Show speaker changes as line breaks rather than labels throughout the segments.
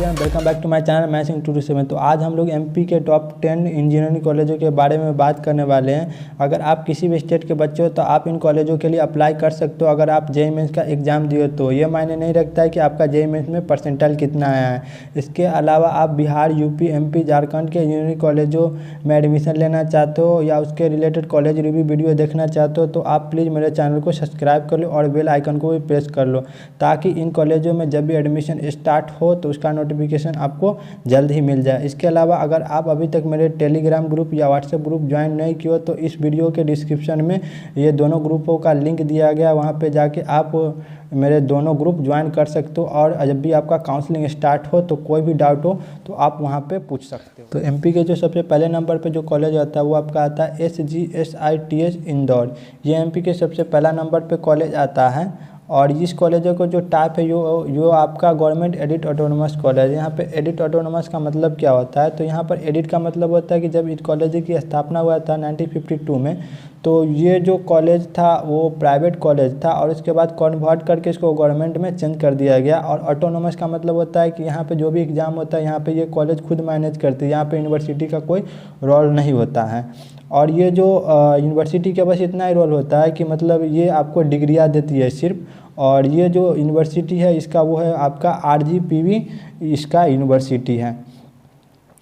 Everyone, welcome back to my channel maths in 227। तो आज हम लोग एमपी के टॉप 10 इंजीनियरिंग कॉलेजों के बारे में बात करने वाले हैं। अगर आप किसी भी स्टेट के बच्चे हो तो आप इन कॉलेजों के लिए अप्लाई कर सकते हो अगर आप जेईई मेंस का एग्ज़ाम दिए तो। ये मायने नहीं रखता है कि आपका जेईई मेंस में परसेंटाइल कितना आया है। इसके अलावा आप बिहार, यूपी, एमपी, झारखंड के इंजीनियरिंग कॉलेजों में एडमिशन लेना चाहते हो या उसके रिलेटेड कॉलेज रिव्यू वीडियो देखना चाहते हो तो आप प्लीज़ मेरे चैनल को सब्सक्राइब कर लो और बेल आइकन को भी प्रेस कर लो, ताकि इन कॉलेजों में जब भी एडमिशन स्टार्ट हो तो उसका नोटिफिकेशन आपको जल्द ही मिल जाए। इसके अलावा अगर आप अभी तक मेरे टेलीग्राम ग्रुप या व्हाट्सएप ग्रुप ज्वाइन नहीं किए हो तो इस वीडियो के डिस्क्रिप्शन में ये दोनों ग्रुपों का लिंक दिया गया, वहाँ पे जाके आप मेरे दोनों ग्रुप ज्वाइन कर सकते हो और जब भी आपका काउंसलिंग स्टार्ट हो तो कोई भी डाउट हो तो आप वहाँ पे पूछ सकते हो। तो एमपी के जो सबसे पहले नंबर पे जो कॉलेज आता है वो आपका आता है SGSITH इंदौर। ये एमपी के सबसे पहला नंबर पे कॉलेज आता है और इस कॉलेजों को जो टाइप है यो आपका गवर्नमेंट एडिट ऑटोनोमस कॉलेज। यहाँ पे एडिट ऑटोनोमस का मतलब क्या होता है, तो यहाँ पर एडिट का मतलब होता है कि जब इस कॉलेज की स्थापना हुआ था 1952 में, तो ये जो कॉलेज था वो प्राइवेट कॉलेज था और उसके बाद कन्वर्ट करके इसको गवर्नमेंट में चेंज कर दिया गया। और ऑटोनोमस का मतलब होता है कि यहाँ पे जो भी एग्ज़ाम होता है यहाँ पे ये कॉलेज खुद मैनेज करती है, यहाँ पे यूनिवर्सिटी का कोई रोल नहीं होता है। और ये जो यूनिवर्सिटी का बस इतना ही रोल होता है कि मतलब ये आपको डिग्रियाँ देती है सिर्फ, और ये जो यूनिवर्सिटी है इसका वो है आपका RGPV इसका यूनिवर्सिटी है।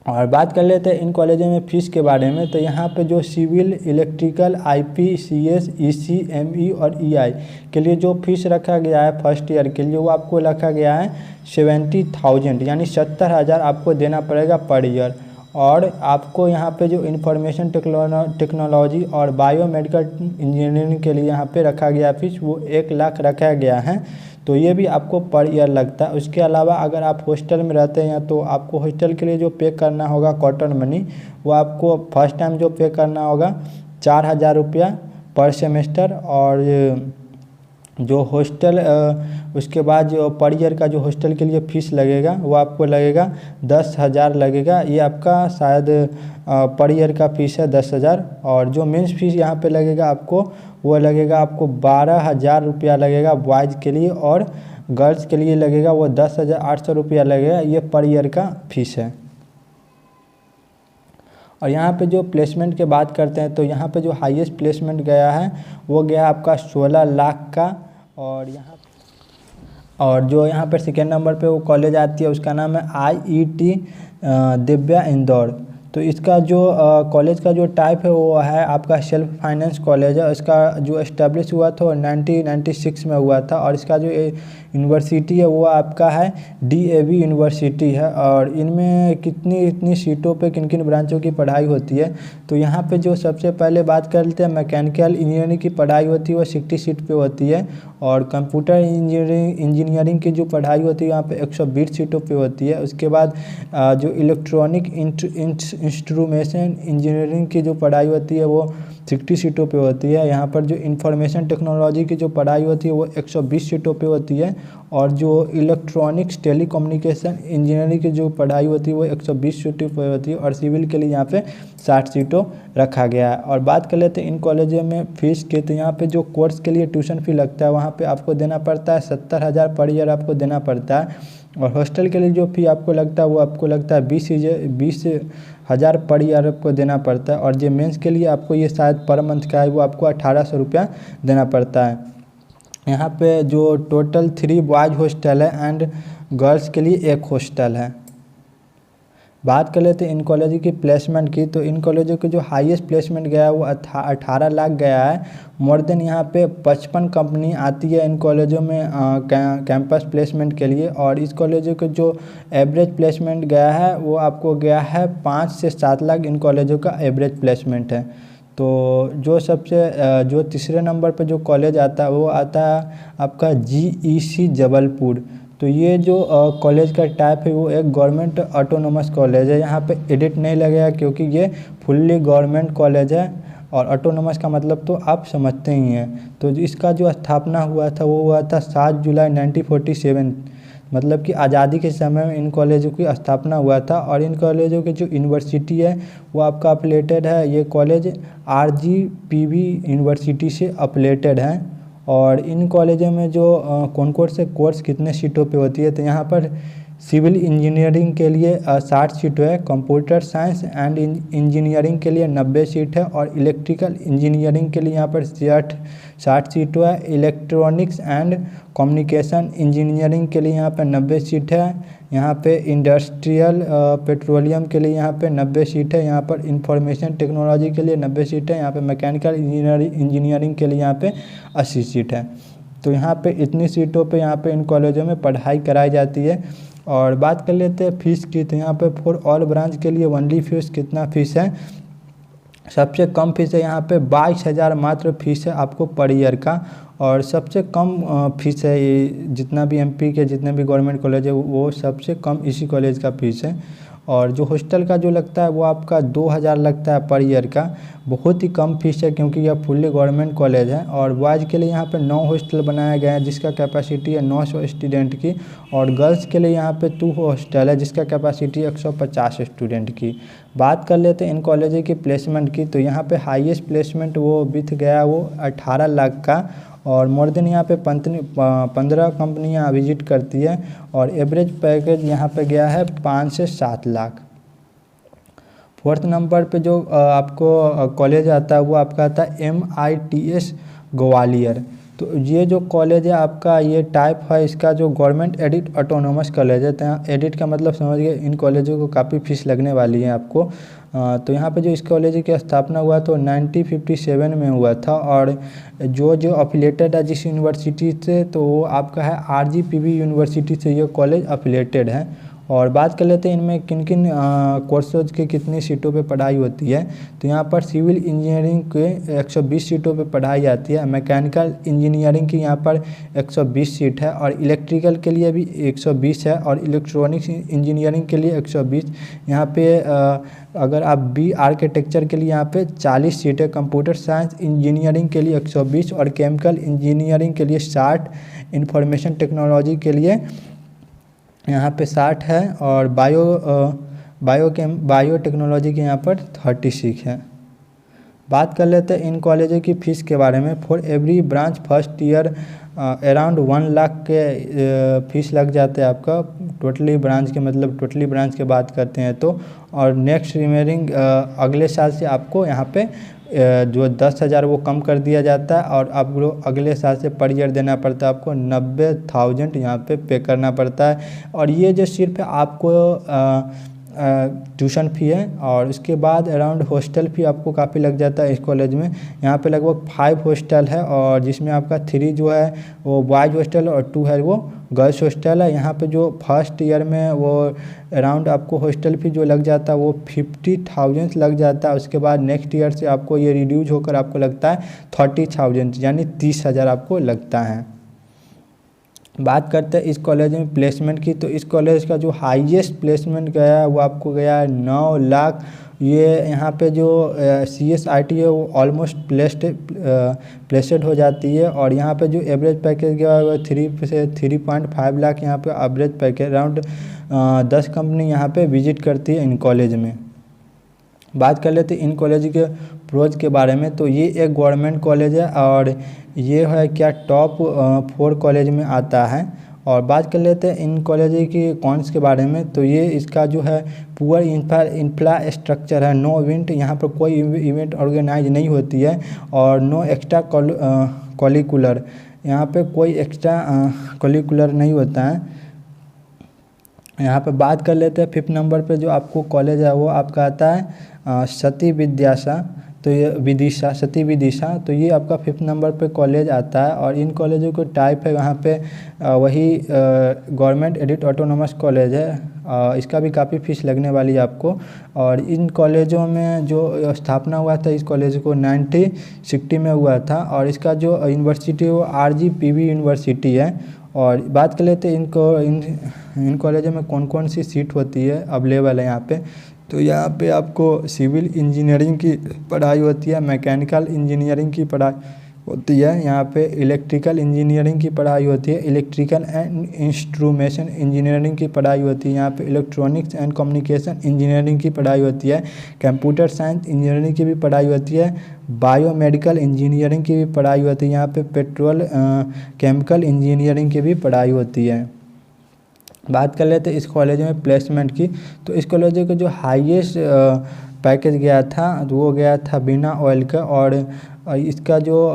और बात कर लेते हैं इन कॉलेजों में फ़ीस के बारे में। तो यहाँ पे जो civil, electrical, IP, CS, EC, ME और EI के लिए जो फीस रखा गया है फर्स्ट ईयर के लिए वो आपको रखा गया है 70,000 यानी 70,000 आपको देना पड़ेगा पर ईयर। और आपको यहाँ पे जो इंफॉर्मेशन टेक्नोलॉजी और बायोमेडिकल इंजीनियरिंग के लिए यहाँ पे रखा गया फीस वो 1 लाख रखा गया है, तो ये भी आपको पर ईयर लगता है। उसके अलावा अगर आप हॉस्टल में रहते हैं तो आपको हॉस्टल के लिए जो पे करना होगा क्वार्टर मनी, वो आपको फर्स्ट टाइम जो पे करना होगा 4,000 रुपया पर सेमेस्टर। और जो हॉस्टल उसके बाद जो पर ईयर का जो हॉस्टल के लिए फ़ीस लगेगा वो आपको लगेगा 10,000 लगेगा। ये आपका शायद पर ईयर का फ़ीस है 10,000। और जो मेंस फीस यहाँ पे लगेगा आपको वो लगेगा आपको 12,000 रुपया लगेगा बॉयज़ के लिए, और गर्ल्स के लिए लगेगा वो 10,800 रुपया लगेगा। ये पर ईयर का फ़ीस है। और यहाँ पे जो प्लेसमेंट के बात करते हैं तो यहाँ पे जो हाईएस्ट प्लेसमेंट गया है वो गया आपका 16 लाख का। और जो यहाँ पर सेकेंड नंबर पे वो कॉलेज आती है उसका नाम है IET दिव्या इंदौर। तो इसका जो कॉलेज का जो टाइप है वो है आपका सेल्फ फाइनेंस कॉलेज है। इसका जो इस्टेब्लिश हुआ था 1996 में हुआ था। और इसका जो यूनिवर्सिटी है वो आपका है DAV यूनिवर्सिटी है। और इनमें इतनी सीटों पे किन किन ब्रांचों की पढ़ाई होती है, तो यहाँ पे जो सबसे पहले बात कर लेते हैं मैकेनिकल इंजीनियरिंग की पढ़ाई होती है वो 60 सीट पे होती है। और कंप्यूटर इंजीनियरिंग की जो पढ़ाई होती है यहाँ पे 120 सीटों पे होती है। उसके बाद जो इलेक्ट्रॉनिक इंस्ट्रूमेशन इंजीनियरिंग की जो पढ़ाई होती है वो 60 सीटों पे होती है। यहाँ पर जो इंफॉर्मेशन टेक्नोलॉजी की जो पढ़ाई होती है वो 120 सीटों पे होती है। और जो इलेक्ट्रॉनिक्स टेलीकम्युनिकेशन इंजीनियरिंग की जो पढ़ाई होती है वो 120 सीटों पे होती है। और सिविल के लिए यहाँ पे 60 सीटों रखा गया है। और बात कर लेते हैं इन कॉलेजों में फ़ीस के, तो यहाँ पे जो कोर्स के लिए ट्यूशन फ़ी लगता है वहाँ पे आपको देना पड़ता है 70,000 पर ईयर आपको देना पड़ता है। और हॉस्टल के लिए जो फ़ी आपको लगता है वो आपको लगता है 20,000 पर ईयर आपको देना पड़ता है। और जो मेंस के लिए आपको ये शायद पर मंथ का है वो आपको 1,800 रुपया देना पड़ता है। यहाँ पे जो टोटल 3 बॉयज़ हॉस्टल है एंड गर्ल्स के लिए 1 हॉस्टल है। बात कर लेते हैं इन कॉलेज की प्लेसमेंट की, तो इन कॉलेजों के जो हाईएस्ट प्लेसमेंट गया है वो 18 लाख गया है। मोर देन यहाँ पे 55 कंपनी आती है इन कॉलेजों में कैंपस प्लेसमेंट के लिए। और इस कॉलेजों के जो एवरेज प्लेसमेंट गया है वो आपको गया है 5 से 7 लाख इन कॉलेजों का एवरेज प्लेसमेंट है। तो जो तीसरे नंबर पे जो कॉलेज आता है वो आता है आपका GEC जबलपुर। तो ये जो कॉलेज का टाइप है वो एक गवर्नमेंट ऑटोनोमस कॉलेज है। यहाँ पे एडिट नहीं लगेगा क्योंकि ये फुल्ली गवर्नमेंट कॉलेज है। और ऑटोनोमस का मतलब तो आप समझते ही हैं। तो इसका जो स्थापना हुआ था वो हुआ था 7 जुलाई 1947, मतलब कि आज़ादी के समय में इन कॉलेजों की स्थापना हुआ था। और इन कॉलेजों की जो यूनिवर्सिटी है वो आपका अपलेटेड है, ये कॉलेज RGPV यूनिवर्सिटी से अपलेटेड है। और इन कॉलेजों में जो कौन कौन से कोर्स कितने सीटों पे होती है, तो यहाँ पर सिविल इंजीनियरिंग के लिए 60 सीट है, कंप्यूटर साइंस एंड इंजीनियरिंग के लिए 90 सीट है और इलेक्ट्रिकल इंजीनियरिंग के लिए यहाँ पर 60 सीट है। इलेक्ट्रॉनिक्स एंड कम्युनिकेशन इंजीनियरिंग के लिए यहाँ पर 90 सीट है। यहाँ पे इंडस्ट्रियल पेट्रोलियम के लिए यहाँ पे 90 सीट है। यहाँ पर इंफॉर्मेशन टेक्नोलॉजी के लिए 90 सीट है। यहाँ पे मैकेनिकल इंजीनियरिंग के लिए यहाँ पे 80 सीट है। तो यहाँ पे इतनी सीटों पे यहाँ पे इन कॉलेजों में पढ़ाई कराई जाती है। और बात कर लेते हैं फीस की, तो यहाँ पे फॉर ऑल ब्रांच के लिए ओनली फीस कितना फीस है, सबसे कम फीस है यहाँ पे 22,000 मात्र फीस है आपको पर ईयर का। और सबसे कम फीस है ये, जितना भी एमपी के जितने भी गवर्नमेंट कॉलेज है वो सबसे कम इसी कॉलेज का फीस है। और जो हॉस्टल का जो लगता है वो आपका 2,000 लगता है पर ईयर का, बहुत ही कम फीस है क्योंकि यह फुल्ली गवर्नमेंट कॉलेज है। और बॉयज़ के लिए यहाँ पे 9 हॉस्टल बनाया गया है जिसका कैपेसिटी है 900 स्टूडेंट की। और गर्ल्स के लिए यहाँ पे 2 हॉस्टल है जिसका कैपेसिटी 150 स्टूडेंट की। बात कर लेते हैं इन कॉलेज की प्लेसमेंट की, तो यहाँ पे हाईएस्ट प्लेसमेंट वो बीत गया वो 18 लाख का। और मोर देन यहाँ पे 15 कंपनियाँ विजिट करती है और एवरेज पैकेज यहाँ पे गया है 5 से 7 लाख। फोर्थ नंबर पे जो आपको कॉलेज आता है वो आपका आता है MITS ग्वालियर। तो ये जो कॉलेज है आपका, ये टाइप है इसका जो गवर्नमेंट एडिट ऑटोनोमस कॉलेज है। तो यहाँ एडिट का मतलब समझिए इन कॉलेजों को काफ़ी फीस लगने वाली है आपको। तो यहाँ पे जो इस कॉलेज की स्थापना हुआ तो 1957 में हुआ था। और जो अफिलेटेड है जिस यूनिवर्सिटी से, तो वो आपका है RGPV यूनिवर्सिटी से ये कॉलेज अफिलेटेड है। और बात कर लेते हैं इनमें किन किन कोर्सेज के कितनी सीटों पे पढ़ाई होती है। तो यहाँ पर सिविल इंजीनियरिंग के 120 सीटों पे पढ़ाई जाती है। मैकेनिकल इंजीनियरिंग की यहाँ पर 120 सीट है और इलेक्ट्रिकल के लिए भी 120 है और इलेक्ट्रॉनिक्स इंजीनियरिंग के लिए 120। यहाँ पे अगर आप बी आर्किटेक्चर के लिए यहाँ पे 40 सीट है। कंप्यूटर साइंस इंजीनियरिंग के लिए 120 और केमिकल इंजीनियरिंग के लिए 60, इंफॉर्मेशन टेक्नोलॉजी के लिए यहाँ पे 60 है और बायोटेक्नोलॉजी के यहाँ पर 36 है। बात कर लेते हैं इन कॉलेजों की फ़ीस के बारे में। For every branch first year around 1 lakh के फीस लग जाते हैं आपका टोटली ब्रांच के, मतलब टोटली ब्रांच की बात करते हैं तो। और नेक्स्ट रिमेनिंग अगले साल से आपको यहाँ पे जो 10,000 वो कम कर दिया जाता है और आप लोग अगले साल से पर ईयर देना पड़ता है आपको 90,000 यहाँ पे करना पड़ता है। और ये जो सिर्फ आपको ट्यूशन फ़ी है और उसके बाद अराउंड हॉस्टल फ़ी आपको काफ़ी लग जाता है इस कॉलेज में। यहाँ पे लगभग 5 हॉस्टल है और जिसमें आपका 3 जो है वो बॉयज़ हॉस्टल और 2 है वो गर्ल्स हॉस्टल है। यहाँ पे जो फर्स्ट ईयर में वो अराउंड आपको हॉस्टल फ़ी जो लग जाता है वो 50,000 लग जाता है। उसके बाद नेक्स्ट ईयर से आपको ये रिड्यूज होकर आपको लगता है 30,000 यानी 30,000 आपको लगता है। बात करते हैं इस कॉलेज में प्लेसमेंट की, तो इस कॉलेज का जो हाईएस्ट प्लेसमेंट गया है वो आपको गया है 9 लाख। ये यहाँ पे जो CSIT है वो ऑलमोस्ट प्लेसेड हो जाती है। और यहाँ पे जो एवरेज पैकेज गया है वो 3 से 3.5 लाख यहाँ पे एवरेज पैकेज। अराउंड 10 कंपनी यहाँ पे विजिट करती है इन कॉलेज में। बात कर लेते हैं इन कॉलेज के प्रोज के बारे में, तो ये एक गवर्नमेंट कॉलेज है और ये है क्या टॉप 4 कॉलेज में आता है। और बात कर लेते हैं इन कॉलेज की कॉन्स के बारे में, तो ये इसका जो है पुअर इंफ्रास्ट्रक्चर है, नो इवेंट, यहाँ पर कोई इवेंट ऑर्गेनाइज नहीं होती है और नो एक्स्ट्रा करिकुलर, यहाँ पे कोई एक्स्ट्रा करिकुलर नहीं होता है। यहाँ पे बात कर लेते हैं 5th नंबर पे जो आपको कॉलेज है वो आपका आता है सती विद्यासा, तो ये सती विदिशा, तो ये आपका 5th नंबर पे कॉलेज आता है। और इन कॉलेजों को टाइप है यहाँ पे वही गवर्नमेंट एडिट ऑटोनोमस कॉलेज है। इसका भी काफ़ी फीस लगने वाली है आपको। और इन कॉलेजों में जो स्थापना हुआ था इस कॉलेज को 1960 में हुआ था और इसका जो यूनिवर्सिटी वो RGPV यूनिवर्सिटी है। और बात कर लेते हैं इन कॉलेजों में कौन कौन सी सीट होती है अवेलेबल है यहाँ पे, तो यहाँ पे आपको सिविल इंजीनियरिंग की पढ़ाई होती है, मैकेनिकल इंजीनियरिंग की पढ़ाई होती है, यहाँ पे इलेक्ट्रिकल इंजीनियरिंग की पढ़ाई होती है, इलेक्ट्रिकल एंड इंस्ट्रूमेशन इंजीनियरिंग की पढ़ाई होती है, यहाँ पे इलेक्ट्रॉनिक्स एंड कम्युनिकेशन इंजीनियरिंग की पढ़ाई होती है, कंप्यूटर साइंस इंजीनियरिंग की भी पढ़ाई होती है, बायोमेडिकल इंजीनियरिंग की भी पढ़ाई होती है, यहाँ पे पेट्रोल केमिकल इंजीनियरिंग की भी पढ़ाई होती है। बात कर लेते हैं इस कॉलेज में प्लेसमेंट की। तो इस कॉलेज का जो हाईएस्ट पैकेज गया था तो वो गया था बिना ऑयल का, और इसका जो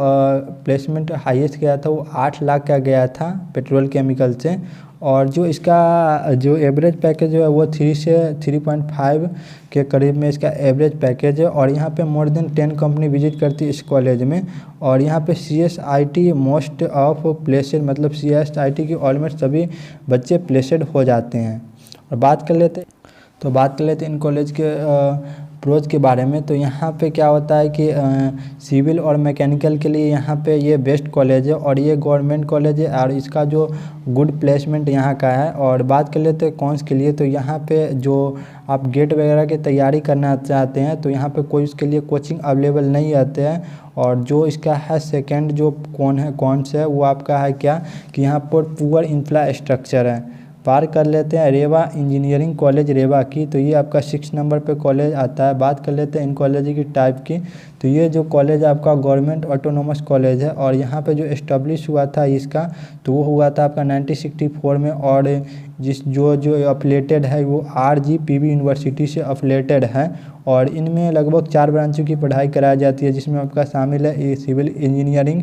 प्लेसमेंट हाईएस्ट गया था वो 8 लाख का गया था पेट्रोल केमिकल से। और जो इसका जो एवरेज पैकेज है वो 3 से 3.5 के करीब में इसका एवरेज पैकेज है। और यहाँ पे मोर देन 10 कंपनी विजिट करती है इस कॉलेज में। और यहाँ पे CSIT मोस्ट ऑफ प्लेसेड, मतलब CSIT की ऑलमोस्ट सभी बच्चे प्लेसेड हो जाते हैं। और बात कर लेते इन कॉलेज के प्रोज के बारे में। तो यहाँ पे क्या होता है कि सिविल और मैकेनिकल के लिए यहाँ पे ये बेस्ट कॉलेज है और ये गवर्नमेंट कॉलेज है और इसका जो गुड प्लेसमेंट यहाँ का है। और बात कर लेते हैं कौन्स के लिए। तो यहाँ पे जो आप गेट वगैरह की तैयारी करना चाहते हैं तो यहाँ पे कोई उसके लिए कोचिंग अवेलेबल नहीं आते हैं। और जो इसका है सेकेंड जो कौन्स है वो आपका है क्या कि यहाँ पर पुअर इंफ्रास्ट्रक्चर है। पार कर लेते हैं रेवा इंजीनियरिंग कॉलेज रेवा की। तो ये आपका 6 नंबर पे कॉलेज आता है। बात कर लेते हैं इन कॉलेज की टाइप की। तो ये जो कॉलेज आपका गवर्नमेंट ऑटोनोमस कॉलेज है और यहाँ पे जो एस्टेब्लिश हुआ था इसका तो वो हुआ था आपका 1964 में। और जो अफिलेटेड है वो RGPV यूनिवर्सिटी से अफिलेटेड है। और इनमें लगभग 4 ब्रांचों की पढ़ाई कराई जाती है जिसमें आपका शामिल है सिविल इंजीनियरिंग।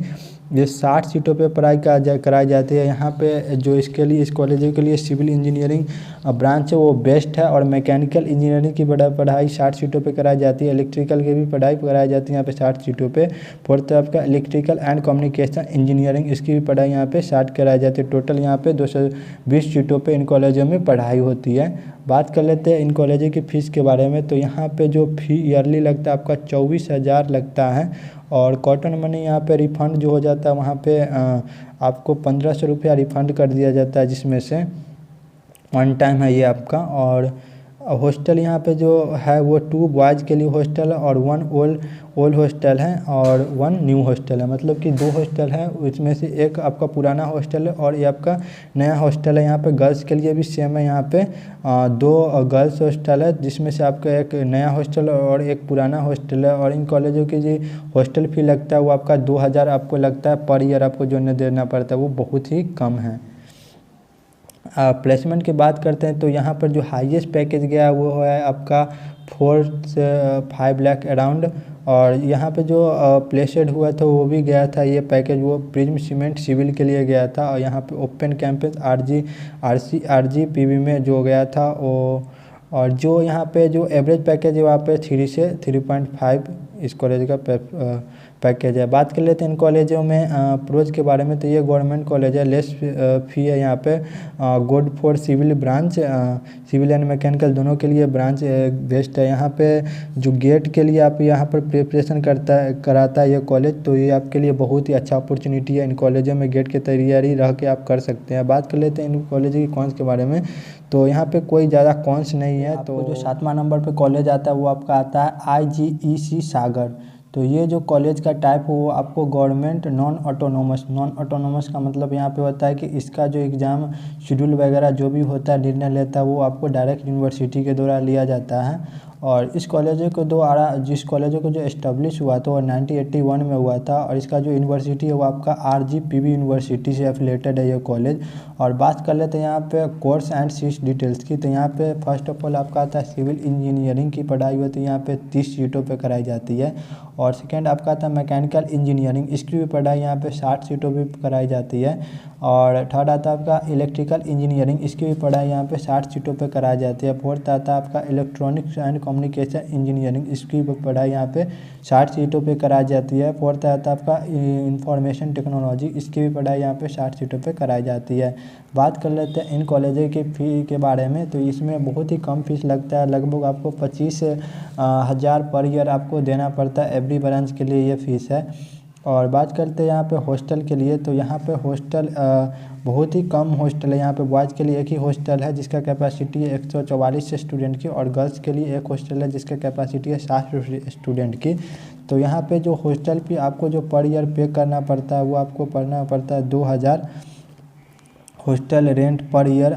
ये 60 सीटों पे पढ़ाई कराई जाती है। यहाँ पे जो इसके लिए इस कॉलेज के लिए सिविल इंजीनियरिंग ब्रांच है वो बेस्ट है। और मैकेनिकल इंजीनियरिंग की पढ़ाई 60 सीटों पे कराई जाती है। इलेक्ट्रिकल की भी पढ़ाई कराई जाती है यहाँ पे 60 सीटों पे। फोर्थ आपका इलेक्ट्रिकल एंड कम्युनिकेशन इंजीनियरिंग, इसकी भी पढ़ाई यहाँ पे 60 कराई जाती है। टोटल यहाँ पे 220 सीटों पे इन कॉलेजों में पढ़ाई होती है। बात कर लेते हैं इन कॉलेजों की फ़ीस के बारे में। तो यहाँ पे जो फी ईयरली लगता है आपका 24,000 लगता है। और कॉटन मनी यहाँ पे रिफ़ंड जो हो जाता है वहाँ पे आपको 1500 रुपया रिफ़ंड कर दिया जाता है, जिसमें से 1 टाइम है ये आपका। और हॉस्टल यहाँ पे जो है वो 2 बॉयज़ के लिए हॉस्टल है और 1 ओल्ड हॉस्टल है और 1 न्यू हॉस्टल है। मतलब कि 2 हॉस्टल है, उसमें से एक आपका पुराना हॉस्टल है और ये आपका नया हॉस्टल है। यहाँ पे गर्ल्स के लिए भी सेम है। यहाँ पे 2 गर्ल्स हॉस्टल है जिसमें से आपका एक नया हॉस्टल और एक पुराना हॉस्टल है। और इन कॉलेजों की जो हॉस्टल फ़ी लगता है वो आपका 2000 आपको लगता है पर ईयर, आपको जो देना पड़ता है वो बहुत ही कम है। प्लेसमेंट की बात करते हैं तो यहाँ पर जो हाईएस्ट पैकेज गया वो है आपका 4 से 5 लाख अराउंड। और यहाँ पे जो प्लेसेड हुआ था वो भी गया था ये पैकेज, वो प्रिज्म सीमेंट सिविल के लिए गया था। और यहाँ पे ओपन कैंपस RGPV में जो गया था वो। और जो यहाँ पे जो एवरेज पैकेज है वहाँ पे 3 से 3.5 इस कॉलेज का पैकेज है। बात कर लेते हैं इन कॉलेजों में प्रोज के बारे में। तो ये गवर्नमेंट कॉलेज है, लेस फी है यहाँ पे। Good for civil branch, civil and mechanical दोनों के लिए ब्रांच बेस्ट है। यहाँ पे जो गेट के लिए आप यहाँ पर प्रिपरेशन कराता है ये कॉलेज, तो ये आपके लिए बहुत ही अच्छा अपॉर्चुनिटी है। इन कॉलेजों में गेट की तैयारी रह के आप कर सकते हैं। बात कर लेते हैं इन कॉलेज की कॉन्स के बारे में। तो यहाँ पे कोई ज़्यादा कॉन्स नहीं है। तो जो 7वां नंबर पे कॉलेज आता है वो आपका आता है IGEC सागर। तो ये जो कॉलेज का टाइप हो वो आपको गवर्नमेंट नॉन ऑटोनोमस का मतलब यहाँ पे होता है कि इसका जो एग्ज़ाम शेड्यूल वगैरह जो भी होता है, निर्णय लेता है, वो आपको डायरेक्ट यूनिवर्सिटी के द्वारा लिया जाता है। और इस कॉलेजों को जिस कॉलेजों को जो एस्टेब्लिश हुआ था वो 1981 में हुआ था। और इसका जो यूनिवर्सिटी है वो आपका RGPV यूनिवर्सिटी से एफिलेटेड है ये कॉलेज। और बात कर लेते हैं यहाँ पे कोर्स एंड सीट्स डिटेल्स की। तो यहाँ पे फर्स्ट ऑफ ऑल आपका आता है सिविल इंजीनियरिंग की पढ़ाई होती है यहाँ पे 30 सीटों पे कराई जाती है। और सेकेंड आपका आता है मैकेनिकल इंजीनियरिंग, इसकी भी पढ़ाई यहाँ पे 60 सीटों पे कराई जाती है। और थर्ड आता है आपका इलेक्ट्रिकल इंजीनियरिंग, इसकी भी पढ़ाई यहाँ पे 60 सीटों पे कराई जाती है। फोर्थ आता है आपका इलेक्ट्रॉनिक्स एंड कम्युनिकेशन इंजीनियरिंग, इसकी पढ़ाई यहाँ पे 60 सीटों पे कराई जाती है। फोर्थ आता है आपका इंफॉर्मेशन टेक्नोलॉजी, इसकी भी पढ़ाई यहाँ पे 60 सीटों पे कराई जाती है। बात कर लेते हैं इन कॉलेजों की फ़ी के बारे में। तो इसमें बहुत ही कम फीस लगता है, लगभग आपको 25,000 पर ईयर आपको देना पड़ता है। एवरी ब्रांच के लिए ये फ़ीस है। और बात करते हैं यहाँ पे हॉस्टल के लिए। तो यहाँ पे हॉस्टल बहुत ही कम हॉस्टल है। यहाँ पे बॉयज़ के लिए एक ही हॉस्टल है जिसका कैपेसिटी है 144 स्टूडेंट की। और गर्ल्स के लिए एक हॉस्टल है जिसका कैपेसिटी है 60 स्टूडेंट की। तो यहाँ पे जो हॉस्टल फी आपको जो पर ईयर पे करना पड़ता है वो आपको पड़ना पड़ता है 2000 हॉस्टल रेंट पर ईयर।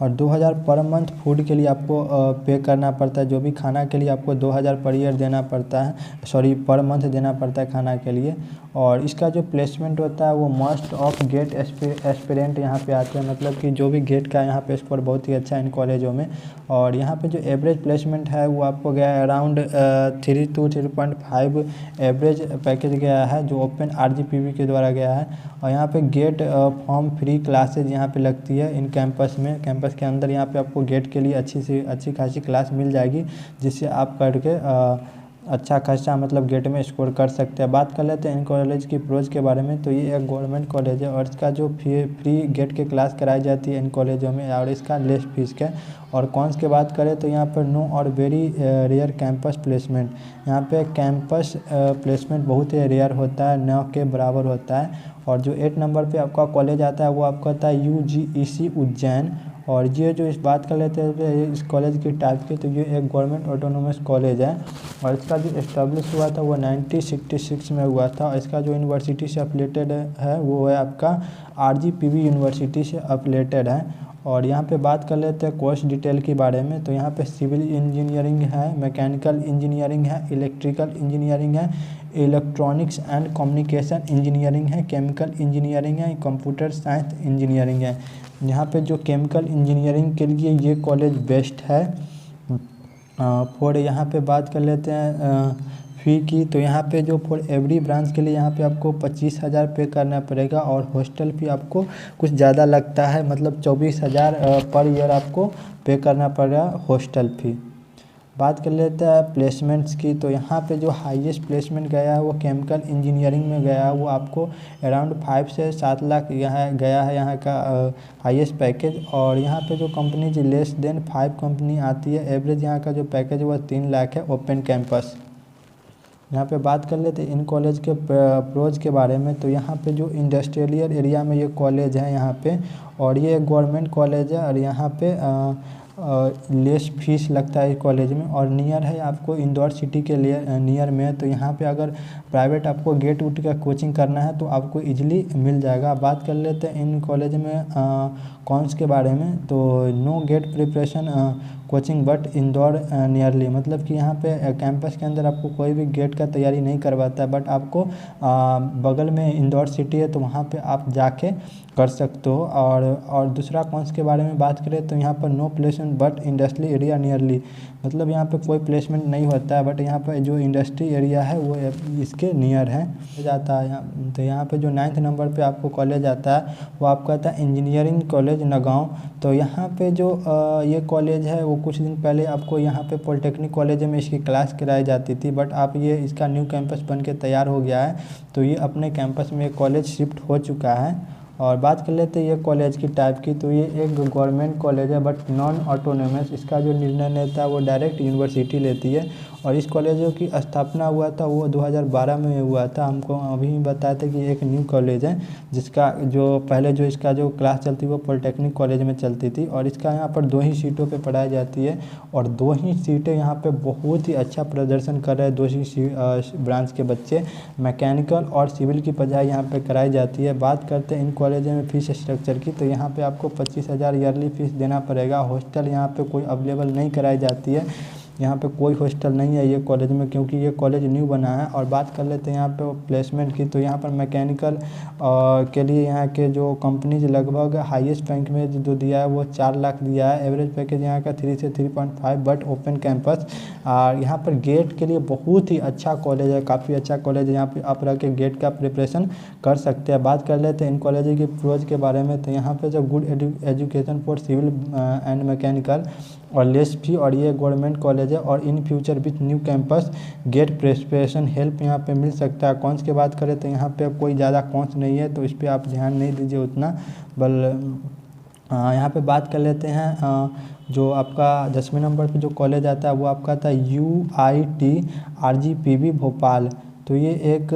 और 2000 पर मंथ फूड के लिए आपको पे करना पड़ता है। जो भी खाना के लिए आपको 2000 पर ईयर देना पड़ता है, सॉरी पर मंथ देना पड़ता है खाना के लिए। और इसका जो प्लेसमेंट होता है वो मस्ट ऑफ गेट एस्पिरेंट यहाँ पे आते हैं, मतलब कि जो भी गेट का यहाँ पे स्कोर बहुत ही अच्छा है इन कॉलेजों में। और यहाँ पे जो एवरेज प्लेसमेंट है वो आपको गया है अराउंड 3 to 3.5 एवरेज पैकेज गया है, जो ओपन RGPV के द्वारा गया है। और यहाँ पे गेट फॉर्म फ्री क्लासेज यहाँ पे लगती है इन कैंपस में। कैंपस के अंदर यहाँ पे आपको गेट के लिए अच्छी खासी क्लास मिल जाएगी, जिससे आप करके अच्छा खासा मतलब गेट में स्कोर कर सकते हैं। बात कर लेते हैं इन कॉलेज की प्रोज के बारे में। तो ये एक गवर्नमेंट कॉलेज है और इसका जो फ्री गेट के क्लास कराई जाती है इन कॉलेजों में, और इसका लेस फीस का। और कौन्स की बात करें तो यहाँ पर नो और वेरी रेयर कैंपस प्लेसमेंट, यहाँ पे कैंपस प्लेसमेंट बहुत ही रेयर होता है, न के बराबर होता है। और जो 8 नंबर पे आपका कॉलेज आता है वो आपका होता है UGEC उज्जैन। और ये जो इस बात कर लेते हैं इस कॉलेज की टाइप की, तो ये एक गवर्नमेंट ऑटोनोमस कॉलेज है और इसका जो इस्टेब्लिश हुआ था वो 1966 में हुआ था। और इसका जो यूनिवर्सिटी से अफिलेटेड है वो है आपका RGPV यूनिवर्सिटी से अफिलेटेड है। और यहाँ पे बात कर लेते हैं कोर्स डिटेल के बारे में। तो यहाँ पे सिविल इंजीनियरिंग है, मैकेनिकल इंजीनियरिंग है, इलेक्ट्रिकल इंजीनियरिंग है, इलेक्ट्रॉनिक्स एंड कम्युनिकेशन इंजीनियरिंग है, केमिकल इंजीनियरिंग है, कंप्यूटर साइंस इंजीनियरिंग है। यहाँ पे जो केमिकल इंजीनियरिंग के लिए ये कॉलेज बेस्ट है। फॉर यहाँ पे बात कर लेते हैं फ़ी की। तो यहाँ पे जो फॉर एवरी ब्रांच के लिए यहाँ पे आपको 25,000 पे करना पड़ेगा। और हॉस्टल फी आपको कुछ ज़्यादा लगता है, मतलब 24,000 पर ईयर आपको पे करना पड़ेगा हॉस्टल फी। बात कर लेते हैं प्लेसमेंट्स की। तो यहाँ पे जो हाईएस्ट प्लेसमेंट गया है वो केमिकल इंजीनियरिंग में गया है, वो आपको अराउंड 5 से 7 लाख यहाँ गया है यहाँ का हाईएस्ट पैकेज। और यहाँ पे जो कंपनी जो लेस देन 5 कंपनी आती है, एवरेज यहाँ का जो पैकेज है वो 3 लाख है ओपन कैंपस। यहाँ पे बात कर लेते हैं इन कॉलेज के प्रोज के बारे में। तो यहाँ पे जो इंडस्ट्रियल एरिया में ये कॉलेज है यहाँ पे, और ये गवर्नमेंट कॉलेज है और यहाँ पे लेस फीस लगता है इस कॉलेज में। और नियर है आपको इंदौर सिटी के लिए नियर में है। तो यहाँ पे अगर प्राइवेट आपको गेट उठ का कोचिंग करना है तो आपको इजीली मिल जाएगा। बात कर लेते हैं इन कॉलेज में कॉन्स के बारे में। तो know get preparation coaching but Indore nearly, मतलब कि यहाँ पे कैंपस के अंदर आपको कोई भी गेट का तैयारी नहीं करवाता है, बट आपको बगल में इंदौर सिटी है तो वहाँ पे आप जाके कर सकते हो। और दूसरा कॉन्स के बारे में बात करें तो यहाँ पर no placement but industrial area nearly, मतलब यहाँ पे कोई प्लेसमेंट नहीं होता है, बट यहाँ पर जो इंडस्ट्री एरिया है वो इसके नियर है जाता है। तो यहाँ पे जो 9th नंबर पे आपको कॉलेज आता है वो आपका आता है इंजीनियरिंग कॉलेज नगाँव। तो यहाँ पे जो ये कॉलेज है वो कुछ दिन पहले आपको यहाँ पे पॉलिटेक्निक कॉलेज में इसकी क्लास कराई जाती थी, बट आप ये इसका न्यू कैंपस बन के तैयार हो गया है, तो ये अपने कैंपस में कॉलेज शिफ्ट हो चुका है। और बात कर लेते हैं ये कॉलेज की टाइप की। तो ये एक गवर्नमेंट कॉलेज है बट नॉन ऑटोनोमस, इसका जो निर्णय लेता है वो डायरेक्ट यूनिवर्सिटी लेती है। और इस कॉलेजों की स्थापना हुआ था वो 2012 में हुआ था। हमको अभी बताया था कि एक न्यू कॉलेज है जिसका जो पहले जो इसका जो क्लास चलती वो पॉलिटेक्निक कॉलेज में चलती थी, और इसका यहाँ पर 2 ही सीटों पे पढ़ाई जाती है। और 2 ही सीटें यहाँ पे बहुत ही अच्छा प्रदर्शन कर रहे हैं 2 ही ब्रांच के बच्चे। मैकेनिकल और सिविल की पढ़ाई यहाँ पे कराई जाती है। बात करते हैं इन कॉलेजों में फ़ीस स्ट्रक्चर की। तो यहाँ पे आपको 25,000 ईयरली फ़ीस देना पड़ेगा। हॉस्टल यहाँ पे कोई अवेलेबल नहीं कराई जाती है, यहाँ पे कोई हॉस्टल नहीं है ये कॉलेज में, क्योंकि ये कॉलेज न्यू बना है। और बात कर लेते हैं यहाँ पे प्लेसमेंट की। तो यहाँ पर मैकेनिकल के लिए यहाँ के जो कंपनीज लगभग हाईएस्ट रैंक में जो दिया है वो 4 लाख दिया है। एवरेज पैकेज यहाँ का 3 से 3.5 बट ओपन कैंपस। और यहाँ पर गेट के लिए बहुत ही अच्छा कॉलेज है, काफ़ी अच्छा कॉलेज है। यहाँ पे आप रह के गेट का प्रिपरेशन कर सकते हैं। बात कर लेते हैं इन कॉलेज की प्रोज के बारे में। तो यहाँ पे जो good education for civil and mechanical और लेस फी, और ये गवर्नमेंट कॉलेज है। और in future with new campus GATE preparation help यहाँ पे मिल सकता है। कॉन्स की बात करें तो यहाँ पे कोई ज़्यादा कॉन्स नहीं है, तो इस पर आप ध्यान नहीं दीजिए उतना। यहाँ पे बात कर लेते हैं जो आपका 10वें नंबर पे जो कॉलेज आता है वो आपका आता है UIT RGPV भोपाल। तो ये एक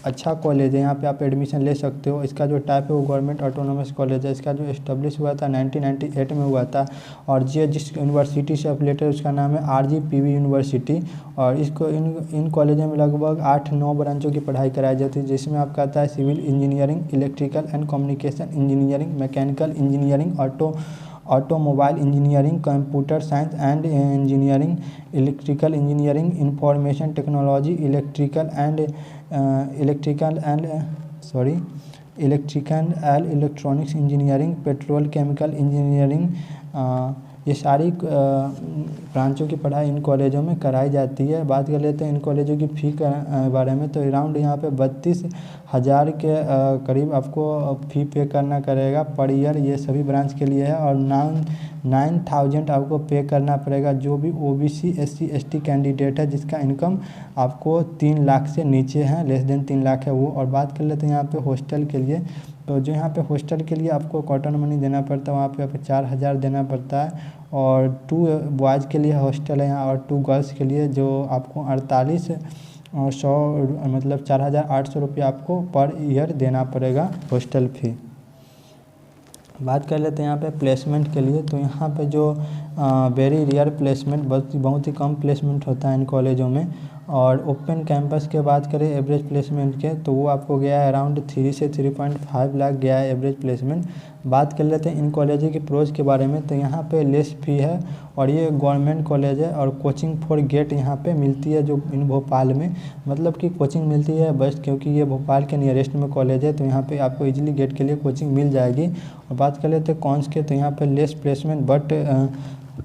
अच्छा कॉलेज है, यहाँ पे आप एडमिशन ले सकते हो। इसका जो टाइप है वो गवर्नमेंट ऑटोनोमस कॉलेज है। इसका जो एस्टेब्लिश हुआ था 1998 में हुआ था, और ये जिस यूनिवर्सिटी से एफिलेटेड है उसका नाम है RGPV यूनिवर्सिटी। और इसको इन कॉलेजों में लगभग 8-9 ब्रांचों की पढ़ाई कराई जाती है, जिसमें आपका आता है civil engineering, electrical and communication engineering, mechanical engineering, automobile engineering, computer science and engineering, electrical engineering, information technology, electrical and electronics engineering, petrol chemical engineering, ये सारी ब्रांचों की पढ़ाई इन कॉलेजों में कराई जाती है। बात कर लेते हैं इन कॉलेजों की फ़ी के बारे में, तो अराउंड यहाँ पे 32,000 के करीब आपको फ़ी पे करना करेगा पर ईयर, ये सभी ब्रांच के लिए है। और 9,000 आपको पे करना पड़ेगा जो भी OBC SC ST कैंडिडेट है जिसका इनकम आपको 3 लाख से नीचे है, लेस देन 3 लाख है वो। और बात कर लेते हैं यहाँ पे हॉस्टल के लिए, तो जो यहाँ पे हॉस्टल के लिए आपको क्वार्टर मनी देना पड़ता है, वहाँ पे आपको 4,000 देना पड़ता है। और 2 बॉयज़ के लिए हॉस्टल है यहाँ, और 2 गर्ल्स के लिए जो आपको 4800 मतलब 4,800 रुपये आपको पर ईयर देना पड़ेगा हॉस्टल फ़ी। बात कर लेते हैं यहाँ पे प्लेसमेंट के लिए, तो यहाँ पे जो वेरी रेयर प्लेसमेंट, बहुत ही कम प्लेसमेंट होता है इन कॉलेजों में। और ओपन कैंपस के बात करें एवरेज प्लेसमेंट के, तो वो आपको गया है अराउंड 3 से 3.5 लाख गया है एवरेज प्लेसमेंट। बात कर लेते हैं इन कॉलेजों के प्रोज के बारे में, तो यहाँ पे लेस फी है और ये गवर्नमेंट कॉलेज है। और कोचिंग फॉर गेट यहाँ पे मिलती है जो इन भोपाल में, मतलब कि कोचिंग मिलती है बस, क्योंकि ये भोपाल के नियरेस्ट में कॉलेज है, तो यहाँ पे आपको इजीली गेट के लिए कोचिंग मिल जाएगी। और बात कर लेते हैं कॉन्स के, तो यहाँ पे लेस प्लेसमेंट बट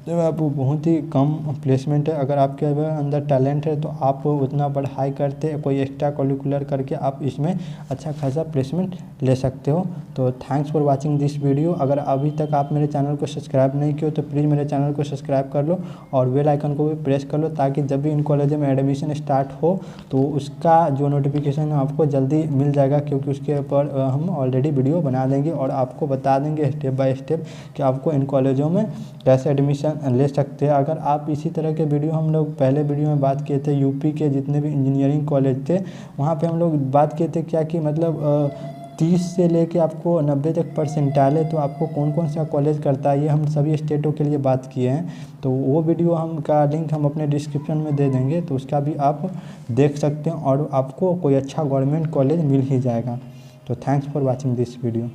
आप बहुत ही कम प्लेसमेंट है। अगर आपके अंदर टैलेंट है तो आप उतना पढ़ाई करते कोई एक्स्ट्रा करिकुलर करके आप इसमें अच्छा खासा प्लेसमेंट ले सकते हो। तो thanks for watching this video. अगर अभी तक आप मेरे चैनल को सब्सक्राइब नहीं किए तो प्लीज़ मेरे चैनल को सब्सक्राइब कर लो और बेल आइकन को भी प्रेस कर लो, ताकि जब भी इन कॉलेज में एडमिशन स्टार्ट हो तो उसका जो नोटिफिकेशन है आपको जल्दी मिल जाएगा, क्योंकि उसके ऊपर हम ऑलरेडी वीडियो बना देंगे और आपको बता देंगे स्टेप बाय स्टेप कि आपको इन कॉलेजों में कैसे एडमिशन ले सकते हैं। अगर आप इसी तरह के वीडियो, हम लोग पहले वीडियो में बात किए थे यूपी के जितने भी इंजीनियरिंग कॉलेज थे, वहाँ पे हम लोग बात किए थे क्या कि मतलब 30 से लेके आपको 90 तक परसेंटाइल है तो आपको कौन कौन सा कॉलेज करता है, ये हम सभी स्टेटों के लिए बात किए हैं। तो वो वीडियो का लिंक हम अपने डिस्क्रिप्शन में दे देंगे, तो उसका भी आप देख सकते हैं और आपको कोई अच्छा गवर्नमेंट कॉलेज मिल ही जाएगा। तो thanks for watching this video.